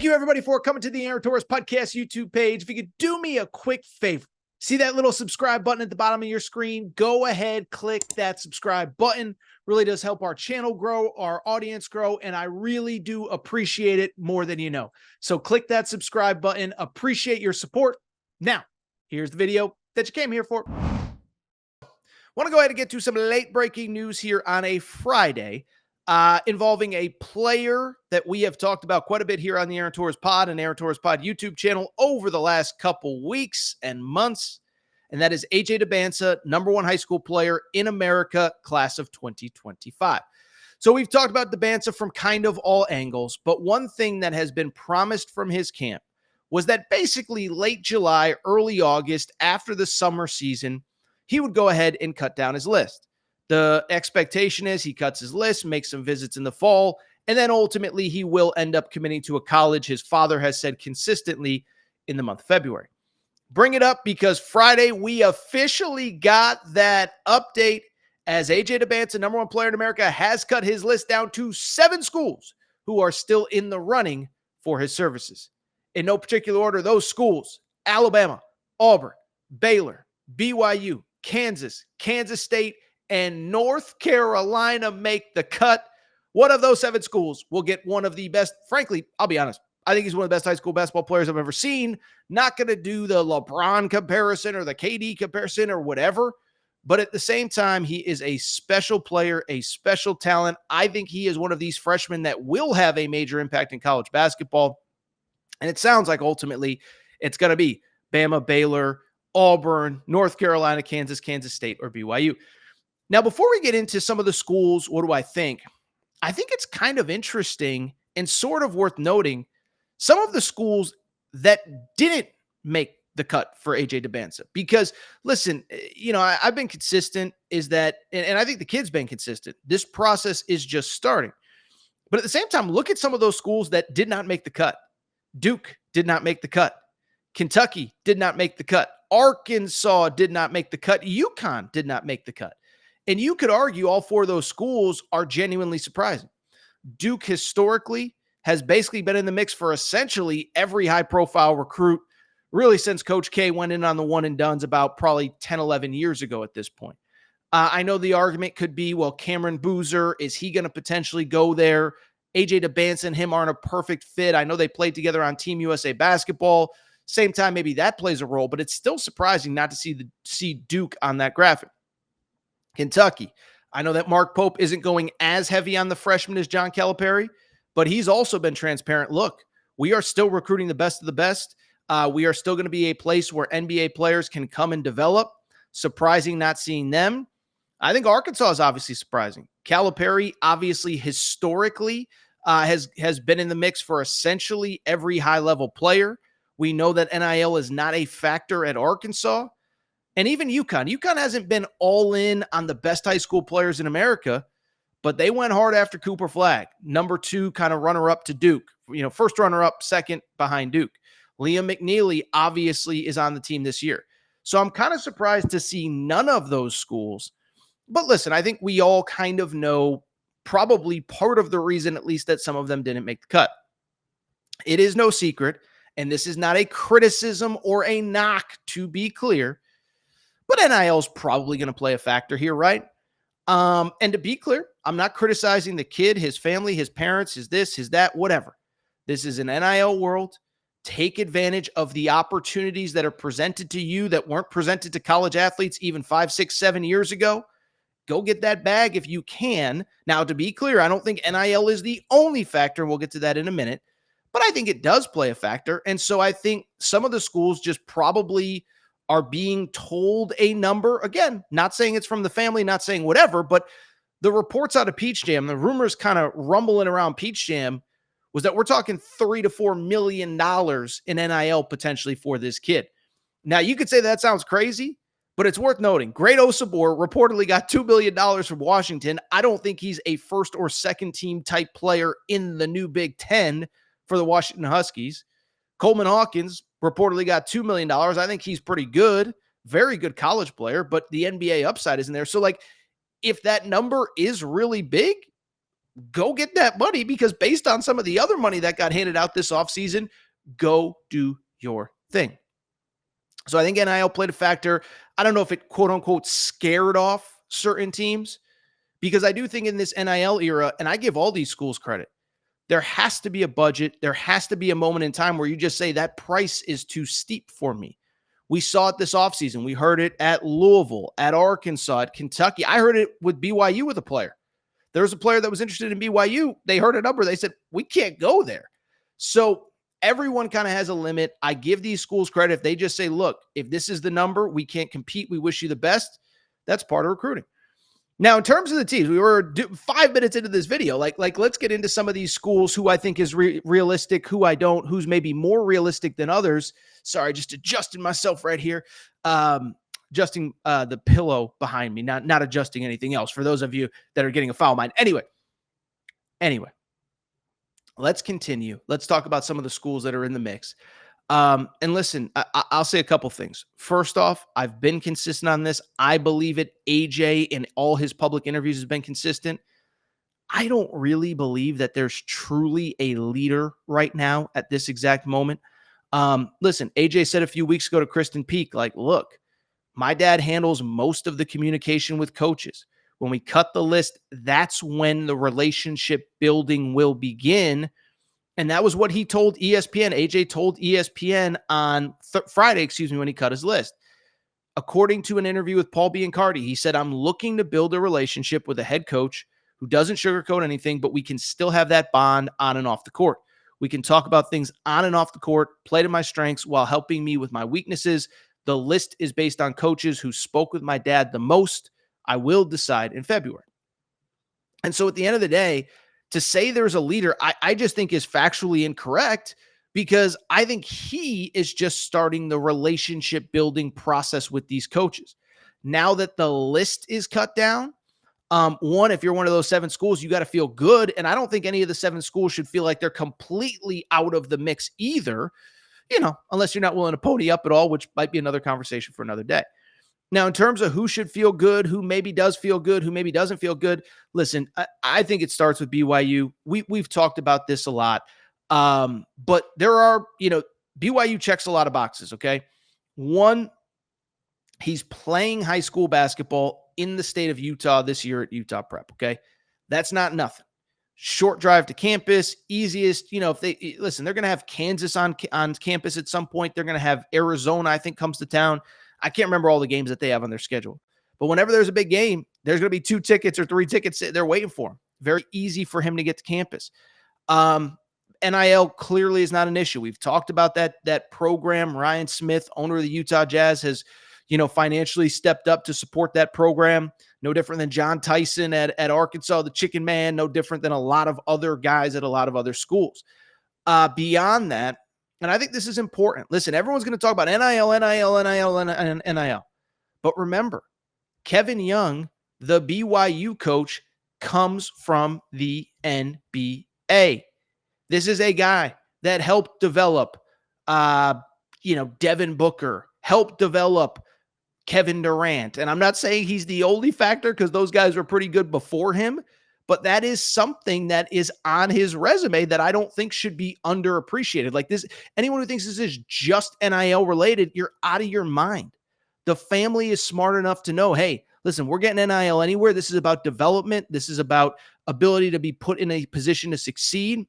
Thank you, everybody, for coming to the Aaron Torres Podcast YouTube page. If you could do me a quick favor, see that little subscribe button at the bottom of your screen? Go ahead, click that subscribe button. Really does help our channel grow, our audience grow, and I really do appreciate it more than you know. So click that subscribe button. Appreciate your support. Now, here's the video that you came here for. Want to go ahead and get to some late breaking news here on a Friday involving a player that we have talked about quite a bit here on the Aaron Torres Pod and Aaron Torres Pod YouTube channel over the last couple weeks and months, and that is AJ Dybantsa, #1 high school player in America, class of 2025. So we've talked about Dybantsa from kind of all angles, but one thing that has been promised from his camp was that basically late July, early August, after the summer season, he would go ahead and cut down his list. The expectation is he cuts his list, makes some visits in the fall, and then ultimately he will end up committing to a college his father has said consistently in the month of February. Bring it up because Friday we officially got that update as AJ Dybantsa, #1 player in America, has cut his list down to 7 schools who are still in the running for his services. In no particular order, those schools: Alabama, Auburn, Baylor, BYU, Kansas, Kansas State, and North Carolina make the cut. One of those 7 schools will get one of the best. Frankly, I'll be honest, I think he's one of the best high school basketball players I've ever seen. Not going to do the LeBron comparison or the KD comparison or whatever, but at the same time, he is a special player, a special talent. I think he is one of these freshmen that will have a major impact in college basketball. And it sounds like ultimately it's going to be Bama, Baylor, Auburn, North Carolina, Kansas, Kansas State, or BYU. Now, before we get into some of the schools, what do I think? I think it's kind of interesting and sort of worth noting some of the schools that didn't make the cut for AJ Dybantsa. Because, listen, I've been consistent is that, and I think the kid's been consistent. This process is just starting. But at the same time, look at some of those schools that did not make the cut. Duke did not make the cut. Kentucky did not make the cut. Arkansas did not make the cut. UConn did not make the cut. And you could argue all 4 of those schools are genuinely surprising. Duke historically has basically been in the mix for essentially every high-profile recruit, really since Coach K went in on the one-and-dones about probably 10, 11 years ago at this point. I know the argument could be, well, Cameron Boozer, is he going to potentially go there? AJ Dybantsa and him aren't a perfect fit. I know they played together on Team USA basketball. Same time, maybe that plays a role, but it's still surprising not to see Duke on that graphic. Kentucky, I know that Mark Pope isn't going as heavy on the freshman as John Calipari, but he's also been transparent. Look, we are still recruiting the best of the best. We are still going to be a place where NBA players can come and develop. Surprising not seeing them. I think Arkansas is obviously surprising. Calipari, obviously, historically, has been in the mix for essentially every high-level player. We know that NIL is not a factor at Arkansas. And even UConn. UConn hasn't been all in on the best high school players in America, but they went hard after Cooper Flagg, #2 kind of runner-up to Duke. First runner-up, second behind Duke. Liam McNeely obviously is on the team this year. So I'm kind of surprised to see none of those schools. But listen, I think we all kind of know probably part of the reason, at least, that some of them didn't make the cut. It is no secret, and this is not a criticism or a knock, to be clear, but NIL is probably going to play a factor here, right? And to be clear, I'm not criticizing the kid, his family, his parents, his this, his that, whatever. This is an NIL world. Take advantage of the opportunities that are presented to you that weren't presented to college athletes even 5, 6, 7 years ago. Go get that bag if you can. Now, to be clear, I don't think NIL is the only factor, and we'll get to that in a minute, but I think it does play a factor. And so I think some of the schools just probably are being told a number. Again, not saying it's from the family, not saying whatever, but the reports out of Peach Jam, the rumors kind of rumbling around Peach Jam was that we're talking $3 to $4 million in NIL potentially for this kid. Now, you could say that sounds crazy, but it's worth noting. Great Osabor reportedly got $2 billion from Washington. I don't think he's a first or second team type player in the new Big Ten for the Washington Huskies. Coleman Hawkins reportedly got $2 million. I think he's pretty good, very good college player, but the NBA upside isn't there. So, if that number is really big, go get that money, because based on some of the other money that got handed out this offseason, go do your thing. So I think NIL played a factor. I don't know if it quote unquote scared off certain teams, because I do think in this NIL era, and I give all these schools credit, there has to be a budget. There has to be a moment in time where you just say that price is too steep for me. We saw it this offseason. We heard it at Louisville, at Arkansas, at Kentucky. I heard it with BYU with a player. There was a player that was interested in BYU. They heard a number. They said, we can't go there. So everyone kind of has a limit. I give these schools credit. If they just say, look, if this is the number, we can't compete. We wish you the best. That's part of recruiting. Now, in terms of the teams, we were 5 minutes into this video. Like let's get into some of these schools who I think is realistic, who I don't, who's maybe more realistic than others. Sorry, just adjusting myself right here. Adjusting the pillow behind me, not adjusting anything else for those of you that are getting a foul mind. Anyway, let's continue. Let's talk about some of the schools that are in the mix. And listen, I'll say a couple things. First off, I've been consistent on this. I believe it. AJ in all his public interviews has been consistent. I don't really believe that there's truly a leader right now at this exact moment. Listen, AJ said a few weeks ago to Kristen Peak, like, look, my dad handles most of the communication with coaches. When we cut the list, that's when the relationship building will begin. And that was what he told ESPN. AJ told ESPN on Friday, when he cut his list. According to an interview with Paul Biancardi, he said, I'm looking to build a relationship with a head coach who doesn't sugarcoat anything, but we can still have that bond on and off the court. We can talk about things on and off the court, play to my strengths while helping me with my weaknesses. The list is based on coaches who spoke with my dad the most. I will decide in February. And so at the end of the day, to say there's a leader, I just think is factually incorrect, because I think he is just starting the relationship building process with these coaches. Now that the list is cut down, one, if you're one of those 7 schools, you got to feel good. And I don't think any of the 7 schools should feel like they're completely out of the mix either, unless you're not willing to pony up at all, which might be another conversation for another day. Now, in terms of who should feel good, who maybe does feel good, who maybe doesn't feel good, listen, I think it starts with BYU. We've talked about this a lot, but there are, BYU checks a lot of boxes, okay? One, he's playing high school basketball in the state of Utah this year at Utah Prep, okay? That's not nothing. Short drive to campus, easiest, if they, listen, they're going to have Kansas on campus at some point. They're going to have Arizona, I think, comes to town. I can't remember all the games that they have on their schedule. But whenever there's a big game, there's going to be 2 tickets or 3 tickets they're waiting for him. Very easy for him to get to campus. NIL clearly is not an issue. We've talked about that program. Ryan Smith, owner of the Utah Jazz, has financially stepped up to support that program. No different than John Tyson at Arkansas, the Chicken Man. No different than a lot of other guys at a lot of other schools. Beyond that, and I think this is important. Listen, everyone's going to talk about NIL. But remember, Kevin Young, the BYU coach, comes from the NBA. This is a guy that helped develop, Devin Booker, helped develop Kevin Durant. And I'm not saying he's the only factor, because those guys were pretty good before him. But that is something that is on his resume that I don't think should be underappreciated. Like this, anyone who thinks this is just NIL related, you're out of your mind. The family is smart enough to know, hey, listen, we're getting NIL anywhere. This is about development. This is about ability to be put in a position to succeed.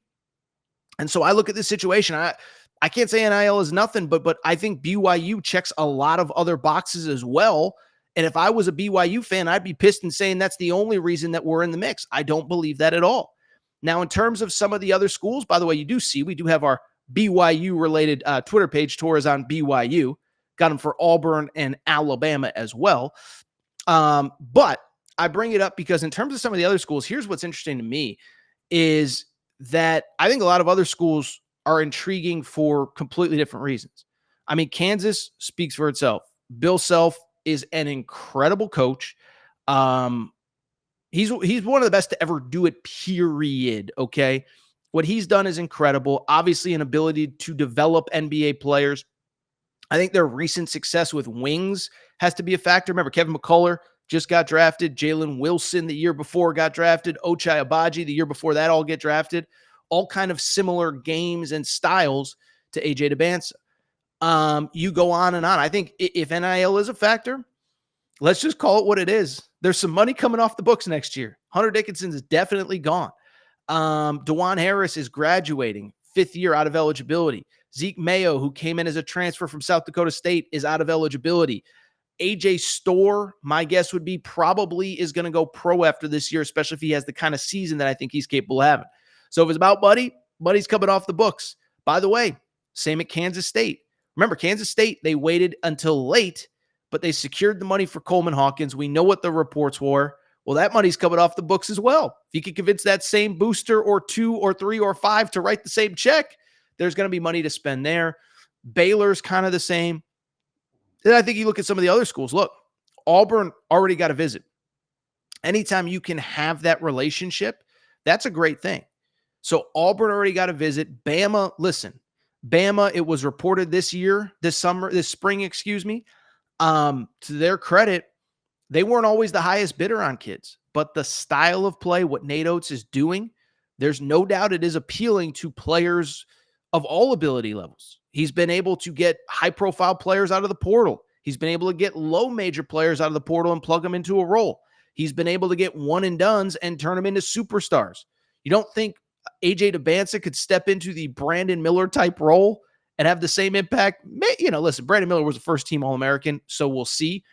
And so I look at this situation. I can't say NIL is nothing, but I think BYU checks a lot of other boxes as well. And if I was a BYU fan, I'd be pissed and saying that's the only reason that we're in the mix. I don't believe that at all. Now, in terms of some of the other schools, by the way, we do have our BYU-related Twitter page. Torres on BYU. Got them for Auburn and Alabama as well. But I bring it up because in terms of some of the other schools, here's what's interesting to me is that I think a lot of other schools are intriguing for completely different reasons. I mean, Kansas speaks for itself. Bill Self is an incredible coach. He's one of the best to ever do it, period. Okay. What he's done is incredible. Obviously, an ability to develop NBA players. I think their recent success with wings has to be a factor. Remember, Kevin McCullough just got drafted. Jalen Wilson the year before got drafted. Ochai Agbaji the year before that all get drafted. All kind of similar games and styles to AJ Dybantsa. You go on and on. I think if NIL is a factor, let's just call it what it is. There's some money coming off the books next year. Hunter Dickinson is definitely gone. DeJuan Harris is graduating, 5th year out of eligibility. Zeke Mayo, who came in as a transfer from South Dakota State, is out of eligibility. AJ Storr, my guess would be probably is going to go pro after this year, especially if he has the kind of season that I think he's capable of having. So if it's about Buddy, Buddy's coming off the books. By the way, same at Kansas State. Remember, Kansas State, they waited until late, but they secured the money for Coleman Hawkins. We know what the reports were. Well, that money's coming off the books as well. If you could convince that same booster or 2 or 3 or 5 to write the same check, there's going to be money to spend there. Baylor's kind of the same. Then I think you look at some of the other schools. Look, Auburn already got a visit. Anytime you can have that relationship, that's a great thing. So Auburn already got a visit. Bama, listen, Bama, it was reported this spring, to their credit, they weren't always the highest bidder on kids, but the style of play, what Nate Oates is doing, there's no doubt it is appealing to players of all ability levels. He's been able to get high-profile players out of the portal. He's been able to get low-major players out of the portal and plug them into a role. He's been able to get one-and-dones and turn them into superstars. You don't think AJ Dybantsa could step into the Brandon Miller-type role and have the same impact? Listen, Brandon Miller was a first-team All-American, so we'll see.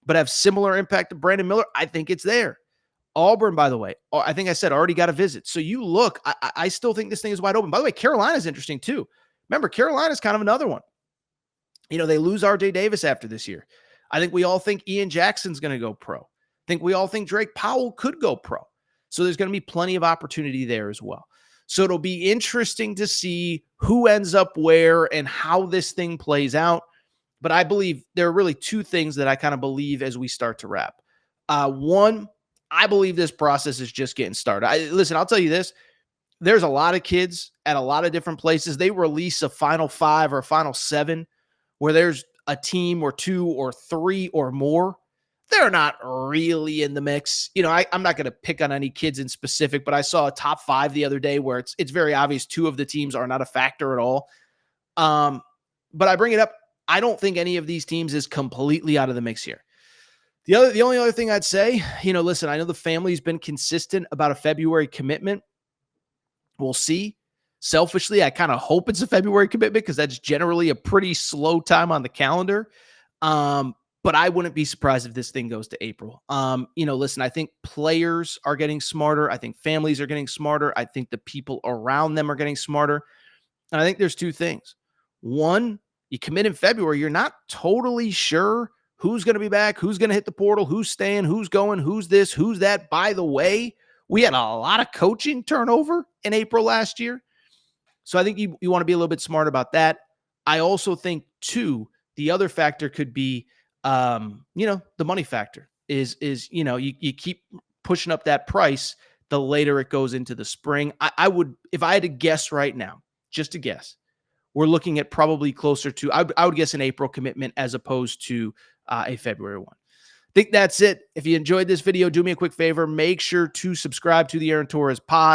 But have similar impact to Brandon Miller? I think it's there. Auburn, by the way, I think I said already got a visit. So you look, I still think this thing is wide open. By the way, Carolina's interesting too. Remember, Carolina's kind of another one. They lose RJ Davis after this year. I think we all think Ian Jackson's going to go pro. I think we all think Drake Powell could go pro. So there's going to be plenty of opportunity there as well. So it'll be interesting to see who ends up where and how this thing plays out. But I believe there are really 2 things that I kind of believe as we start to wrap. One, I believe this process is just getting started. Listen, I'll tell you this. There's a lot of kids at a lot of different places. They release a Final 5 or a Final 7 where there's a team or 2 or 3 or more. They're not really in the mix. I'm not going to pick on any kids in specific, but I saw a top 5 the other day where it's very obvious 2 of the teams are not a factor at all. But I bring it up. I don't think any of these teams is completely out of the mix here. The only other thing I'd say, listen, I know the family's been consistent about a February commitment. We'll see. Selfishly, I kind of hope it's a February commitment because that's generally a pretty slow time on the calendar. But I wouldn't be surprised if this thing goes to April. Listen, I think players are getting smarter. I think families are getting smarter. I think the people around them are getting smarter. And I think there's 2 things. One, you commit in February, you're not totally sure who's going to be back, who's going to hit the portal, who's staying, who's going, who's this, who's that. By the way, we had a lot of coaching turnover in April last year. So I think you want to be a little bit smart about that. I also think, too, the other factor could be, the money factor is you keep pushing up that price the later it goes into the spring. I would, if I had to guess right now, just to guess, we're looking at probably closer to, I would guess an April commitment as opposed to a February one. I think that's it. If you enjoyed this video, do me a quick favor. Make sure to subscribe to the Aaron Torres pod.